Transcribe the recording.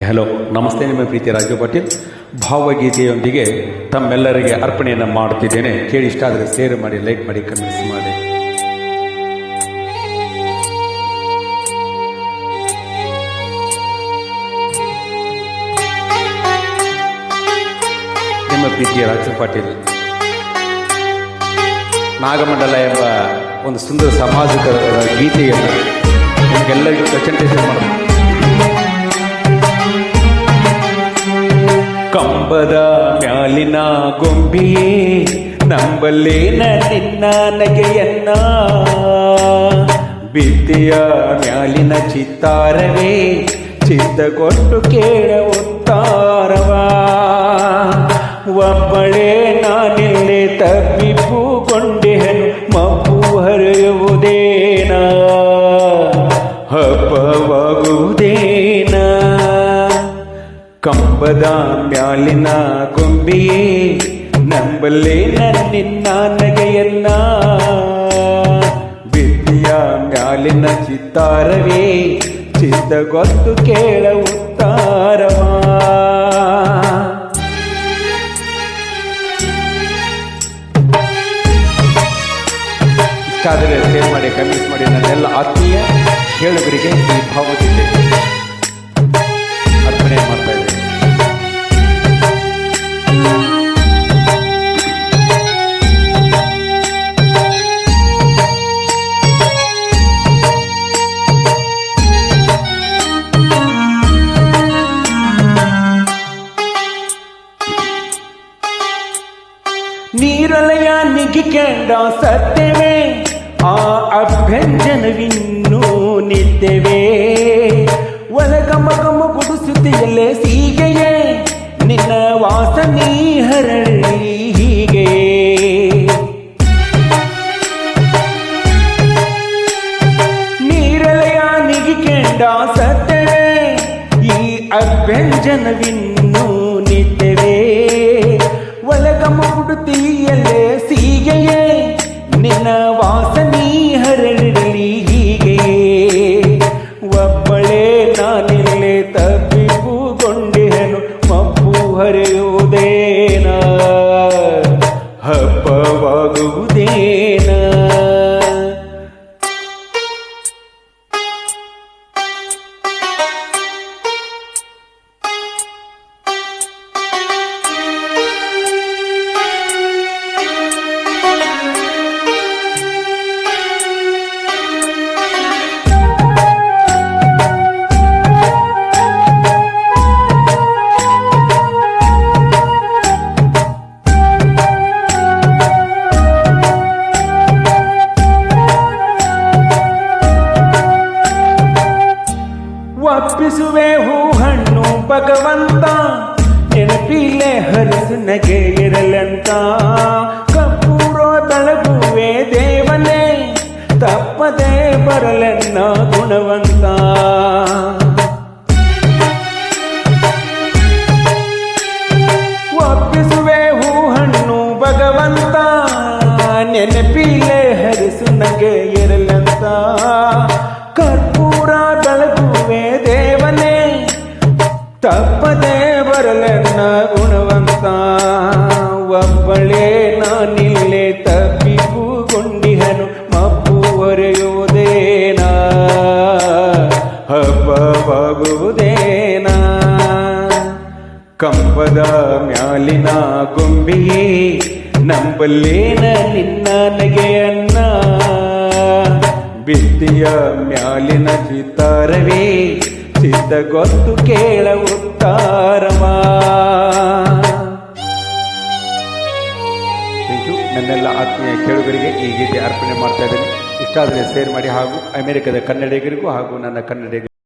Hello, ನಮಸ್ತೆ. ನಿಮ್ಮ ಪ್ರೀತಿ ರಾಜು ಪಾಟೀಲ್ ಭಾವಗೀತೆಯೊಂದಿಗೆ ತಮ್ಮೆಲ್ಲರಿಗೆ ಅರ್ಪಣೆಯನ್ನು ಮಾಡುತ್ತಿದ್ದೇನೆ. ಕೇಳಿ ಇಷ್ಟ ಆದರೆ ಶೇರ್ ಮಾಡಿ, ಲೈಕ್ ಮಾಡಿ, ಕಮೆಂಟ್ಸ್ ಮಾಡಿ. ನಿಮ್ಮ ಪ್ರೀತಿಯ ರಾಜು ಪಾಟೀಲ್ ನಾಗಮಂಡಲ ಎಂಬ ಒಂದು ಸುಂದರ ಸಾಮಾಜಿಕ ಗೀತೆಯನ್ನು ನಿಮಗೆಲ್ಲರಿಗೂ ಪ್ರೆಸೆಂಟೇಷನ್ ಮಾಡಬೇಕು. ಕಂಬದ ಮ್ಯಾಲಿನ ಗೊಂಬಿಯೇ ನಂಬಲ್ಲೇನ ನಿನ್ನ ನಗೆಯನ್ನ, ಬಿದ್ದಿಯ ಮ್ಯಾಲಿನ ಚಿತ್ತಾರವೇ ಚಿತ್ತಗೊಟ್ಟು ಕೇಳ ಉತ್ತಾರವ. ಒಬ್ಬಳೇ ನಾನಿಲ್ಲೇ ತಬ್ಬಿಪುಗೊಂಡೆನು, ಮಬ್ಬು ಹರಿಯುವುದೇನ ಹಬ್ಬವಾಗುವುದೇನ. ಕಂಬದ ಮ್ಯಾಲಿನ ಗೊಂಬಿಯೇ ನಂಬಲ್ಲೇ ನಿನ್ನ ನಗೆಯನ್ನ, ಬಿದ್ದಿಯ ಮ್ಯಾಲಿನ ಚಿತ್ತಾರವೇ ಚಿತ್ತಗೊತ್ತು ಕೇಳ ಉತ್ತಾರವ. ಇಷ್ಟ ಆದರೆ ಶೇರ್ ಮಾಡಿ, ಕಮೆಂಟ್ಸ್ ಮಾಡಿ. ನನ್ನೆಲ್ಲ ಆತ್ಮೀಯ ಕೇಳುಗರಿಗೆ ಈ ಭಾವಗೀತೆ ಅರ್ಪಣೆ ಮಾಡ್ತಾ ಇದ್ದೇನೆ. ನೀರಲಯ ನಿಗಿಕೆಂಡ ಸತ್ಯವೇ, ಆ ಅಭ್ಯಂಜನವಿನ್ನೂ ನಿತ್ಯವೇ. ಒಳಗಮಗಮ ಗುಡಿಸುತ್ತಿಯಲ್ಲೇ ಸೀಗೆಯೇ, ನಿನ್ನ ವಾಸನಿ ಹರಳಿ ಹೀಗೆ. ನೀರಲಯ ನಿಗಿಕೆಂಡ ಸತ್ಯವೇ, ಈ ಅಭ್ಯಂಜನವಿನ್ನೂ ನಿತ್ಯವೇ. ಒಳಗಮ ಗುಡುತಿಯಲ್ಲೇ ಸೀಗೆಯೇ, ನಿನ್ನ ವಾಸನಿ ಹರಳಿರಲಿ ಹೀಗೆ. ಒಬ್ಬಳೇ ನಾನಿಲ್ಲೇ ತಬ್ಬಿಪುಗೊಂಡೆನು, ಮಬ್ಬು ಹರಿಯುವುದೇನ ಹಬ್ಬವಾಗುವುದೇನ. ಒಪ್ಪಿಸುವೆ ಹೂ ಹಣ್ಣು ಭಗವಂತ, ನೆನಪಿಲೆ ಹರಿಸು ನಗೆ ಇರಲಂತ. ಕಪ್ಪೂರ ಬೆಳಗುವೆ ದೇವನೇ, ತಪ್ಪದೆ ಬರಲೆನ್ನ ಗುಣವಂತ. ಒಪ್ಪಿಸುವೆ ಹೂ ಹಣ್ಣು ಭಗವಂತ, ನೆನಪಿಲೆ ಹರಿಸು ನಗೆ ಇರಲಂತ. ಕರ್ಪೂರ ಬೆಳಗುವೆ ದೇವನೇ, ತಪ್ಪದೆ ಬರಲೆನ್ನ ಗುಣವಂತ. ಒಬ್ಬಳೇ ನಾನಿಲ್ಲೇ ತಬ್ಬಿಪುಗೊಂಡಿಹನು, ಮಬ್ಬು ಹೊರೆಯುವುದೇನ ಹಬ್ಬವಾಗುವುದೇನ. ಕಂಬದ ಮ್ಯಾಲಿನ ಗೊಂಬಿಯೇ ನಂಬಲ್ಲೇನ ನಿನ್ನ ನಗೆಯನ್ನ, ಬಿದ್ದಿಯ ಮ್ಯಾಲಿನ ಚಿತ್ತಾರವೇ ಚಿತ್ತಗೊತ್ತು ಕೇಳ ಉತ್ತಾರವ. Thank you. ನನ್ನೆಲ್ಲ ಆತ್ಮೀಯ ಕೇಳುಗರಿಗೆ ಈ ಗೀತೆ ಅರ್ಪಣೆ ಮಾಡ್ತಾ ಇದ್ದೇನೆ. ಇಷ್ಟ ಆದರೆ ಶೇರ್ ಮಾಡಿ, ಹಾಗೂ ಅಮೆರಿಕದ ಕನ್ನಡಿಗರಿಗೂ ಹಾಗೂ ನನ್ನ ಕನ್ನಡಿಗರಿಗೂ